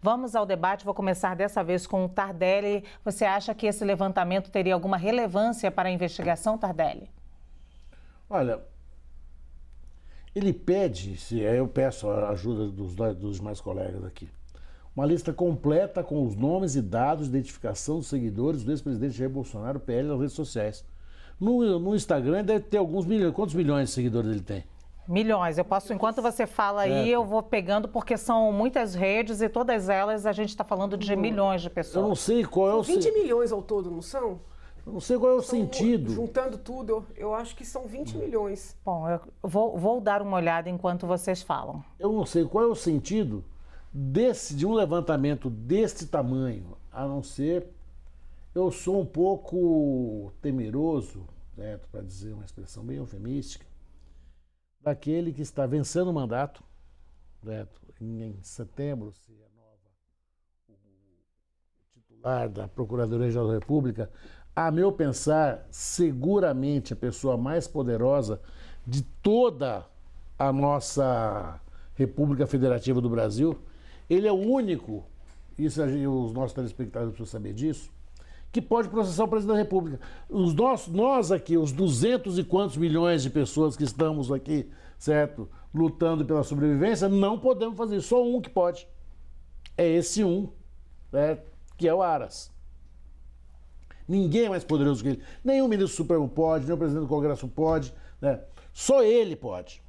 Vamos ao debate, vou começar dessa vez com o Tardelli. Você acha que esse levantamento teria alguma relevância para a investigação, Tardelli? Olha, ele pede, eu peço a ajuda dos demais colegas aqui, uma lista completa com os nomes e dados de identificação dos seguidores do ex-presidente Jair Bolsonaro, PL, nas redes sociais. No Instagram deve ter alguns milhões. Quantos milhões de seguidores ele tem? Milhões. Eu posso, enquanto você fala aí, eu vou pegando, porque são muitas redes e todas elas a gente está falando de milhões de pessoas. Eu não sei qual é o... 20 milhões ao todo, não são? Eu não sei qual é o sentido. Juntando tudo, eu acho que são 20 milhões. Bom, eu vou dar uma olhada enquanto vocês falam. Eu não sei qual é o sentido de um levantamento deste tamanho, a não ser... Eu sou um pouco temeroso, para dizer uma expressão bem eufemística, daquele que está vencendo o mandato, em setembro, se renova o titular da Procuradoria-Geral da República, a meu pensar, seguramente a pessoa mais poderosa de toda a nossa República Federativa do Brasil. Ele é o único, isso os nossos telespectadores precisam saber disso, que pode processar o presidente da República. Nós aqui, os 200 e quantos milhões de pessoas que estamos aqui, certo, lutando pela sobrevivência, não podemos fazer isso. Só um que pode. É esse um, que é o Aras. Ninguém é mais poderoso que ele. Nem o ministro Supremo pode, nem o presidente do Congresso pode. Só ele pode.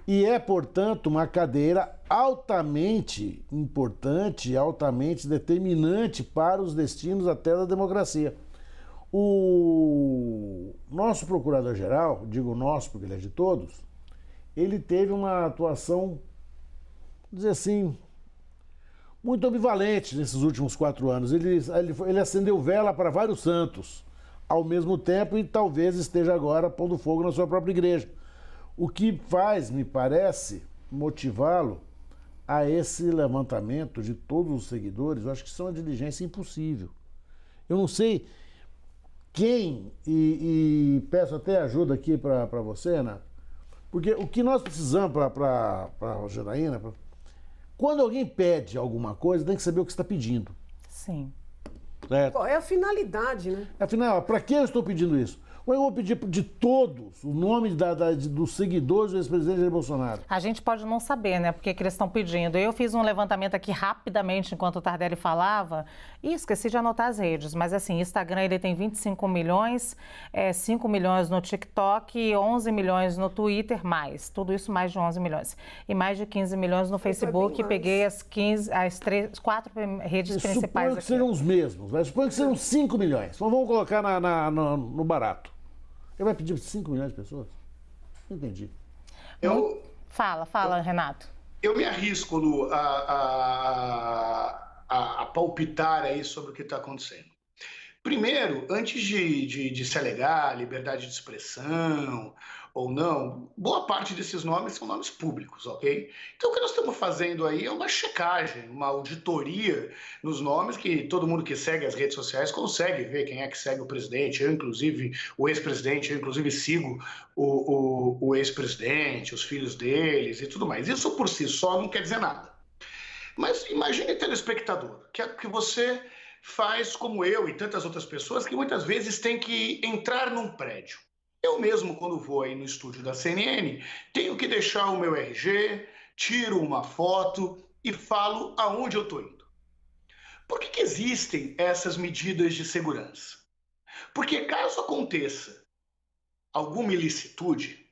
E é, portanto, uma cadeira altamente importante, altamente determinante para os destinos até da democracia. O nosso procurador-geral, digo nosso porque ele é de todos, ele teve uma atuação, vou dizer assim, muito ambivalente nesses últimos 4 anos. Ele acendeu vela para vários santos ao mesmo tempo e talvez esteja agora pondo fogo na sua própria igreja. O que faz, me parece, motivá-lo a esse levantamento de todos os seguidores, eu acho que isso é uma diligência impossível. Eu não sei quem, e peço até ajuda aqui para você, Ana, porque o que nós precisamos para a Janaína, quando alguém pede alguma coisa, tem que saber o que está pedindo. Sim. Qual é a finalidade, né? Afinal, para que eu estou pedindo isso? Ou eu vou pedir de todos o nome dos seguidores do ex-presidente Jair Bolsonaro? A gente pode não saber, né? Porque que eles estão pedindo. Eu fiz um levantamento aqui rapidamente enquanto o Tardelli falava e esqueci de anotar as redes. Mas assim, Instagram ele tem 25 milhões, 5 milhões no TikTok, 11 milhões no Twitter, mais. Tudo isso mais de 11 milhões. E mais de 15 milhões no Facebook. Peguei as 4 redes principais aqui. Suponho que sejam os mesmos, mas suponho que sejam 5 milhões. Então vamos colocar no barato. Ele vai pedir 5 milhões de pessoas? Não entendi. Fala, Renato. Eu me arrisco, Lu, a palpitar aí sobre o que está acontecendo. Primeiro, antes de se alegar liberdade de expressão ou não, boa parte desses nomes são nomes públicos, ok? Então o que nós estamos fazendo aí é uma checagem, uma auditoria nos nomes, que todo mundo que segue as redes sociais consegue ver quem é que segue o presidente. Eu, inclusive, o ex-presidente, eu, inclusive, sigo o ex-presidente, os filhos deles e tudo mais. Isso por si só não quer dizer nada. Mas imagine, telespectador, que você faz como eu e tantas outras pessoas que muitas vezes tem que entrar num prédio. Eu mesmo, quando vou aí no estúdio da CNN, tenho que deixar o meu RG, tiro uma foto e falo aonde eu estou indo. Por que existem essas medidas de segurança? Porque caso aconteça alguma ilicitude,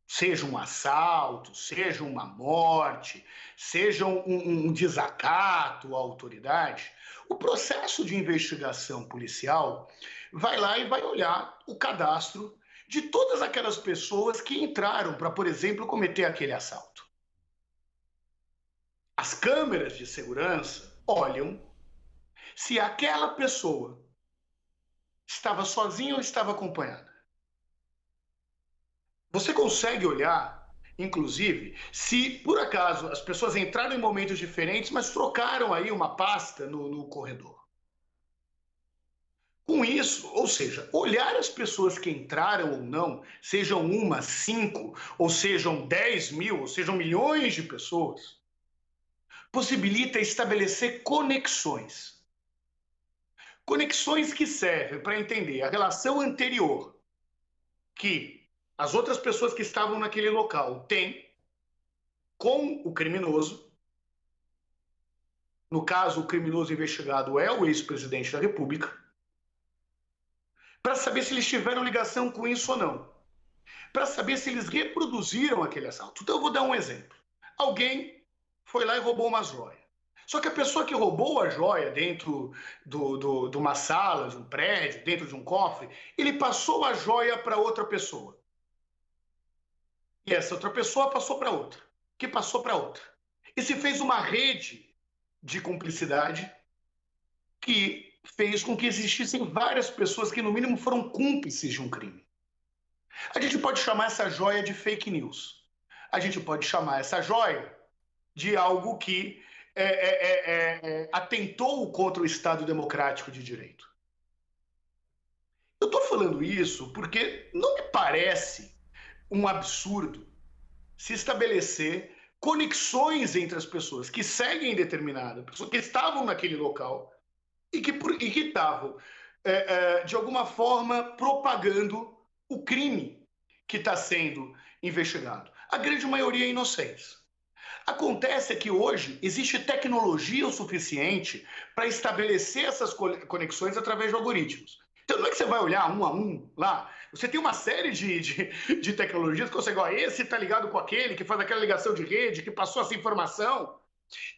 seja um assalto, seja uma morte, seja um desacato à autoridade, o processo de investigação policial vai lá e vai olhar o cadastro de todas aquelas pessoas que entraram para, por exemplo, cometer aquele assalto. As câmeras de segurança olham se aquela pessoa estava sozinha ou estava acompanhada. Você consegue olhar, inclusive, se por acaso as pessoas entraram em momentos diferentes, mas trocaram aí uma pasta no corredor. Com isso, ou seja, olhar as pessoas que entraram ou não, sejam 1, 5, ou sejam 10 mil, ou sejam milhões de pessoas, possibilita estabelecer conexões. Conexões que servem para entender a relação anterior que as outras pessoas que estavam naquele local têm com o criminoso. No caso, o criminoso investigado é o ex-presidente da República, para saber se eles tiveram ligação com isso ou não, para saber se eles reproduziram aquele assalto. Então eu vou dar um exemplo. Alguém foi lá e roubou uma joia. Só que a pessoa que roubou a joia dentro de uma sala, de um prédio, dentro de um cofre, ele passou a joia para outra pessoa. E essa outra pessoa passou para outra, que passou para outra. E se fez uma rede de cumplicidade que fez com que existissem várias pessoas que, no mínimo, foram cúmplices de um crime. A gente pode chamar essa joia de fake news. A gente pode chamar essa joia de algo que atentou contra o Estado Democrático de Direito. Eu estou falando isso porque não me parece um absurdo se estabelecer conexões entre as pessoas que seguem determinada pessoa, que estavam naquele local e que estavam, de alguma forma, propagando o crime que está sendo investigado. A grande maioria é inocentes. Acontece que hoje existe tecnologia o suficiente para estabelecer essas conexões através de algoritmos. Então não é que você vai olhar um a um lá, você tem uma série de tecnologias que consegue, esse está ligado com aquele, que faz aquela ligação de rede, que passou essa informação.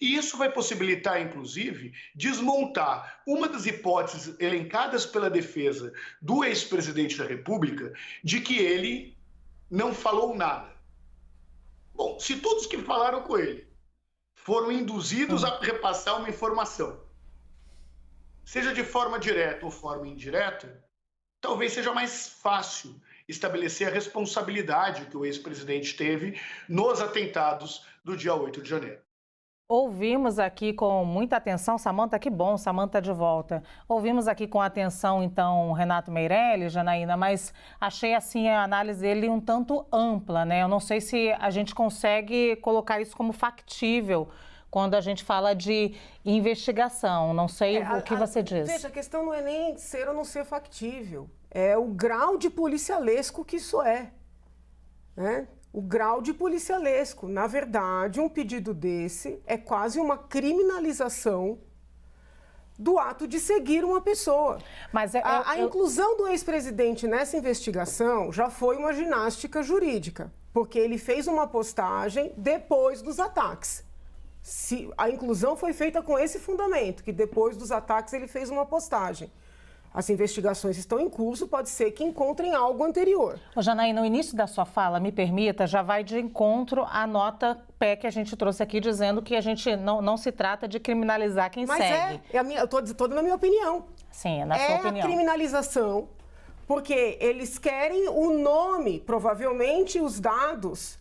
E isso vai possibilitar, inclusive, desmontar uma das hipóteses elencadas pela defesa do ex-presidente da República de que ele não falou nada. Bom, se todos que falaram com ele foram induzidos a repassar uma informação, seja de forma direta ou forma indireta, talvez seja mais fácil estabelecer a responsabilidade que o ex-presidente teve nos atentados do dia 8 de janeiro. Ouvimos aqui com muita atenção, Samantha, que bom, Samantha de volta. Ouvimos aqui com atenção, então, Renato Meirelles, Janaína, mas achei, assim, a análise dele um tanto ampla, né? Eu não sei se a gente consegue colocar isso como factível quando a gente fala de investigação. Não sei o que você diz. Veja, a questão não é nem ser ou não ser factível. É o grau de policialesco que isso é, né? O grau de policialesco. Na verdade, um pedido desse é quase uma criminalização do ato de seguir uma pessoa. Mas a inclusão do ex-presidente nessa investigação já foi uma ginástica jurídica, porque ele fez uma postagem depois dos ataques. A inclusão foi feita com esse fundamento, que depois dos ataques ele fez uma postagem. As investigações estão em curso, pode ser que encontrem algo anterior. Janaína, no início da sua fala, me permita, já vai de encontro à nota pé que a gente trouxe aqui, dizendo que a gente não se trata de criminalizar quem segue. Eu estou dando a minha opinião. Sim, na sua opinião. É a criminalização, porque eles querem o nome, provavelmente os dados,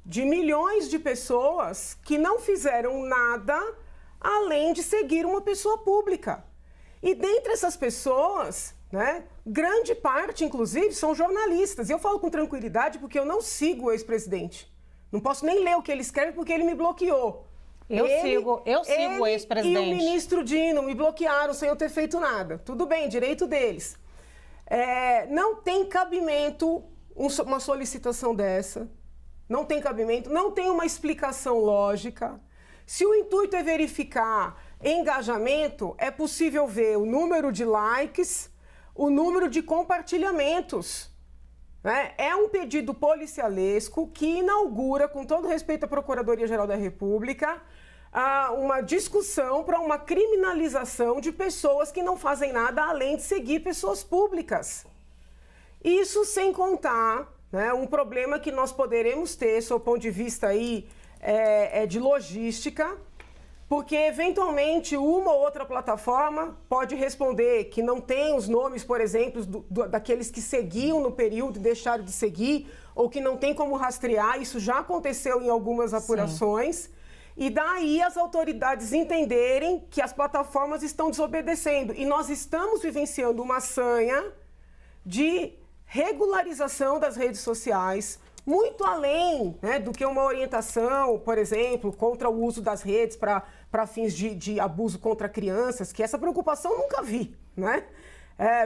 de milhões de pessoas que não fizeram nada além de seguir uma pessoa pública. E dentre essas pessoas, né, grande parte, inclusive, são jornalistas. E eu falo com tranquilidade porque eu não sigo o ex-presidente. Não posso nem ler o que ele escreve porque ele me bloqueou. Eu sigo o ex-presidente. E o ministro Dino me bloquearam sem eu ter feito nada. Tudo bem, direito deles. Não tem cabimento uma solicitação dessa. Não tem cabimento, não tem uma explicação lógica. Se o intuito é verificar engajamento, é possível ver o número de likes, o número de compartilhamentos. Né? É um pedido policialesco que inaugura, com todo respeito à Procuradoria-Geral da República, uma discussão para uma criminalização de pessoas que não fazem nada além de seguir pessoas públicas. Isso sem contar, né, um problema que nós poderemos ter, sob o ponto de vista aí, de logística, porque, eventualmente, uma ou outra plataforma pode responder que não tem os nomes, por exemplo, daqueles que seguiam no período e deixaram de seguir, ou que não tem como rastrear. Isso já aconteceu em algumas apurações. Sim. E daí as autoridades entenderem que as plataformas estão desobedecendo. E nós estamos vivenciando uma sanha de regularização das redes sociais, muito além, né, do que uma orientação, por exemplo, contra o uso das redes para fins de abuso contra crianças, que essa preocupação eu nunca vi, né?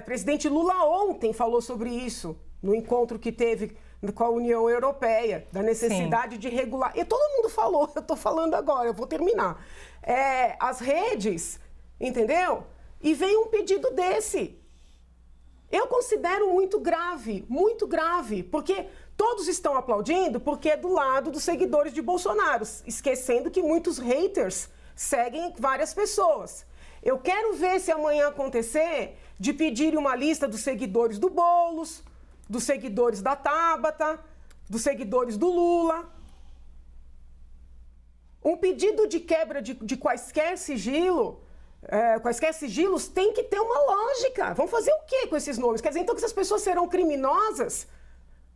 Presidente Lula ontem falou sobre isso, no encontro que teve com a União Europeia, da necessidade de regular. E todo mundo falou, eu estou falando agora, eu vou terminar. As redes, entendeu? E veio um pedido desse. Eu considero muito grave, porque todos estão aplaudindo porque é do lado dos seguidores de Bolsonaro, esquecendo que muitos haters seguem várias pessoas. Eu quero ver se amanhã acontecer de pedirem uma lista dos seguidores do Boulos, dos seguidores da Tabata, dos seguidores do Lula. Um pedido de quebra de quaisquer sigilos tem que ter uma lógica. Vão fazer o quê com esses nomes? Quer dizer, então que essas pessoas serão criminosas?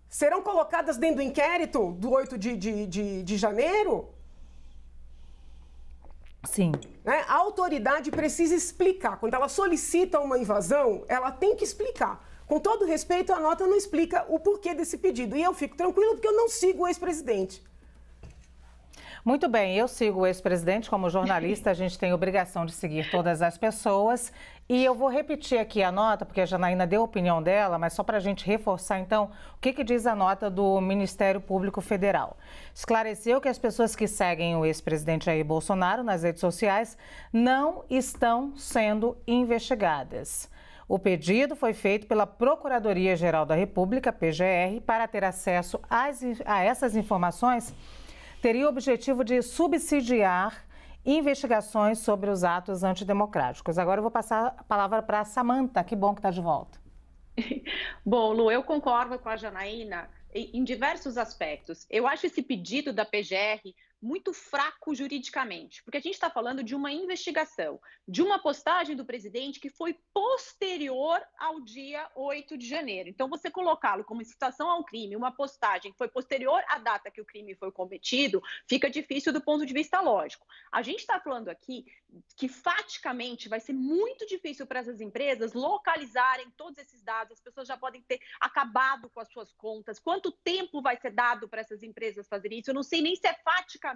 Serão colocadas dentro do inquérito do 8 de janeiro? Sim. A autoridade precisa explicar. Quando ela solicita uma invasão, ela tem que explicar. Com todo respeito, a nota não explica o porquê desse pedido. E eu fico tranquila porque eu não sigo o ex-presidente. Muito bem, eu sigo o ex-presidente. Como jornalista, a gente tem obrigação de seguir todas as pessoas. E eu vou repetir aqui a nota, porque a Janaína deu a opinião dela, mas só para a gente reforçar, então, o que diz a nota do Ministério Público Federal. Esclareceu que as pessoas que seguem o ex-presidente Jair Bolsonaro nas redes sociais não estão sendo investigadas. O pedido foi feito pela Procuradoria-Geral da República, PGR, para ter acesso a essas informações. Teria o objetivo de subsidiar investigações sobre os atos antidemocráticos. Agora eu vou passar a palavra para a Samantha. Que bom que está de volta. Bom, Lu, eu concordo com a Janaína em diversos aspectos. Eu acho esse pedido da PGR muito fraco juridicamente, porque a gente está falando de uma investigação, de uma postagem do presidente que foi posterior ao dia 8 de janeiro. Então, você colocá-lo como incitação ao crime, uma postagem que foi posterior à data que o crime foi cometido, fica difícil do ponto de vista lógico. A gente está falando aqui que, faticamente, vai ser muito difícil para essas empresas localizarem todos esses dados, as pessoas já podem ter acabado com as suas contas. Quanto tempo vai ser dado para essas empresas fazerem isso? Eu não sei nem se é faticamente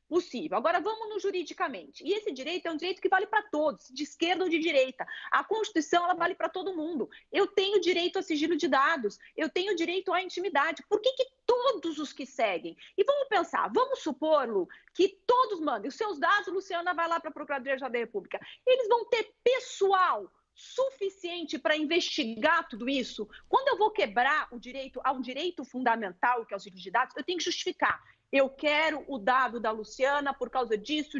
possível. Agora vamos no juridicamente. E esse direito é um direito que vale para todos, de esquerda ou de direita. A Constituição, ela vale para todo mundo. Eu tenho direito a sigilo de dados, eu tenho direito à intimidade. Por que todos os que seguem? E vamos pensar, vamos supor, Lu, que todos mandem os seus dados, Luciana vai lá para a Procuradoria-Geral da República. Eles vão ter pessoal suficiente para investigar tudo isso? Quando eu vou quebrar o direito a um direito fundamental, que é o sigilo de dados, eu tenho que justificar. Eu quero o dado da Luciana por causa disso.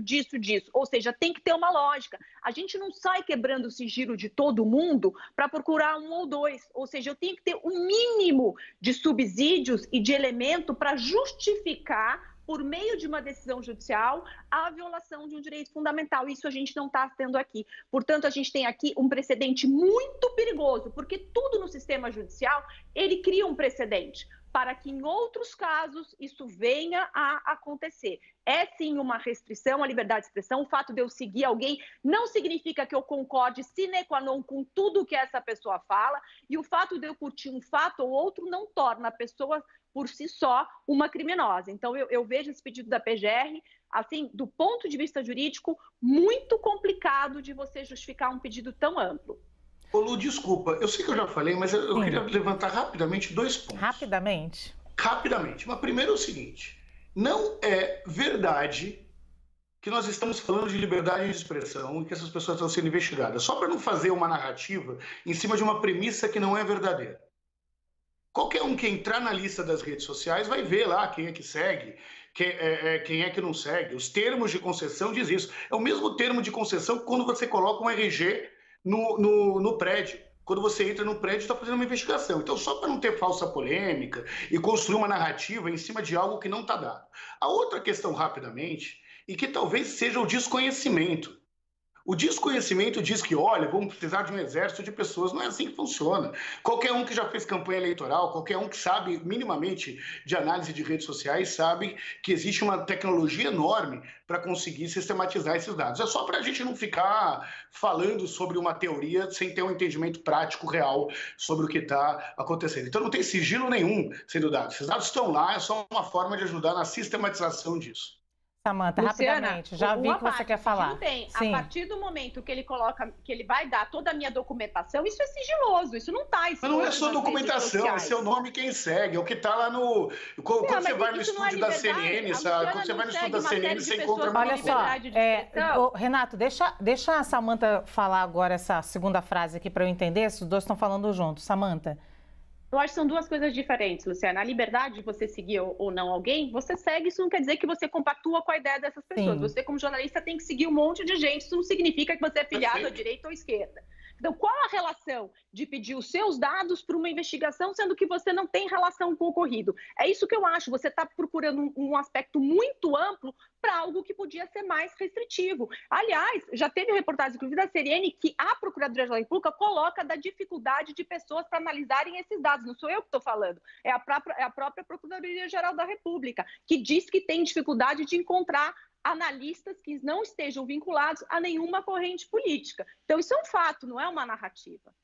Ou seja, tem que ter uma lógica. A gente não sai quebrando o sigilo de todo mundo para procurar um ou dois. Ou seja, eu tenho que ter um mínimo de subsídios e de elemento para justificar, por meio de uma decisão judicial, a violação de um direito fundamental. Isso a gente não está tendo aqui. Portanto, a gente tem aqui um precedente muito perigoso, porque tudo no sistema judicial, ele cria um precedente para que em outros casos isso venha a acontecer. É sim uma restrição à liberdade de expressão. O fato de eu seguir alguém não significa que eu concorde sine qua non com tudo que essa pessoa fala, e o fato de eu curtir um fato ou outro não torna a pessoa por si só uma criminosa. Então eu vejo esse pedido da PGR, assim, do ponto de vista jurídico, muito complicado de você justificar um pedido tão amplo. Ô Lu, desculpa, eu sei que eu já falei, mas eu queria levantar rapidamente 2 pontos. Rapidamente? Rapidamente. Mas primeiro é o seguinte, não é verdade que nós estamos falando de liberdade de expressão e que essas pessoas estão sendo investigadas, só para não fazer uma narrativa em cima de uma premissa que não é verdadeira. Qualquer um que entrar na lista das redes sociais vai ver lá quem é que segue, quem é que não segue. Os termos de concessão diz isso. É o mesmo termo de concessão que quando você coloca um RG no prédio. Quando você entra no prédio, está fazendo uma investigação. Então, só para não ter falsa polêmica e construir uma narrativa em cima de algo que não está dado. A outra questão, rapidamente, e que talvez seja o desconhecimento. O desconhecimento diz que, olha, vamos precisar de um exército de pessoas. Não é assim que funciona. Qualquer um que já fez campanha eleitoral, qualquer um que sabe minimamente de análise de redes sociais, sabe que existe uma tecnologia enorme para conseguir sistematizar esses dados. É só para a gente não ficar falando sobre uma teoria sem ter um entendimento prático, real, sobre o que está acontecendo. Então não tem sigilo nenhum sendo dado. Esses dados estão lá, é só uma forma de ajudar na sistematização disso. Samanta, rapidamente, já vi que você quer falar. Tem. Sim. A partir do momento que ele coloca, que ele vai dar toda a minha documentação, isso é sigiloso, isso não está. Mas não é só documentação, é seu nome e quem segue, é o que está lá no... Quando você vai no estúdio da CNN, sabe? Quando você vai no estúdio da CNN, você encontra... Olha só, Renato, deixa a Samanta falar agora essa segunda frase aqui para eu entender, se os dois estão falando juntos. Samanta. Eu acho que são duas coisas diferentes, Luciana. A liberdade de você seguir ou não alguém, você segue, isso não quer dizer que você compactua com a ideia dessas pessoas. Sim. Você, como jornalista, tem que seguir um monte de gente, isso não significa que você é filiado à direita ou à esquerda. Então, qual a relação de pedir os seus dados para uma investigação, sendo que você não tem relação com o ocorrido? É isso que eu acho. Você está procurando um aspecto muito amplo para algo que podia ser mais restritivo. Aliás, já teve reportagem, inclusive, da CNN, que a Procuradoria-Geral da República coloca da dificuldade de pessoas para analisarem esses dados. Não sou eu que estou falando, é a própria Procuradoria-Geral da República, que diz que tem dificuldade de encontrar analistas que não estejam vinculados a nenhuma corrente política. Então, isso é um fato, não é uma narrativa.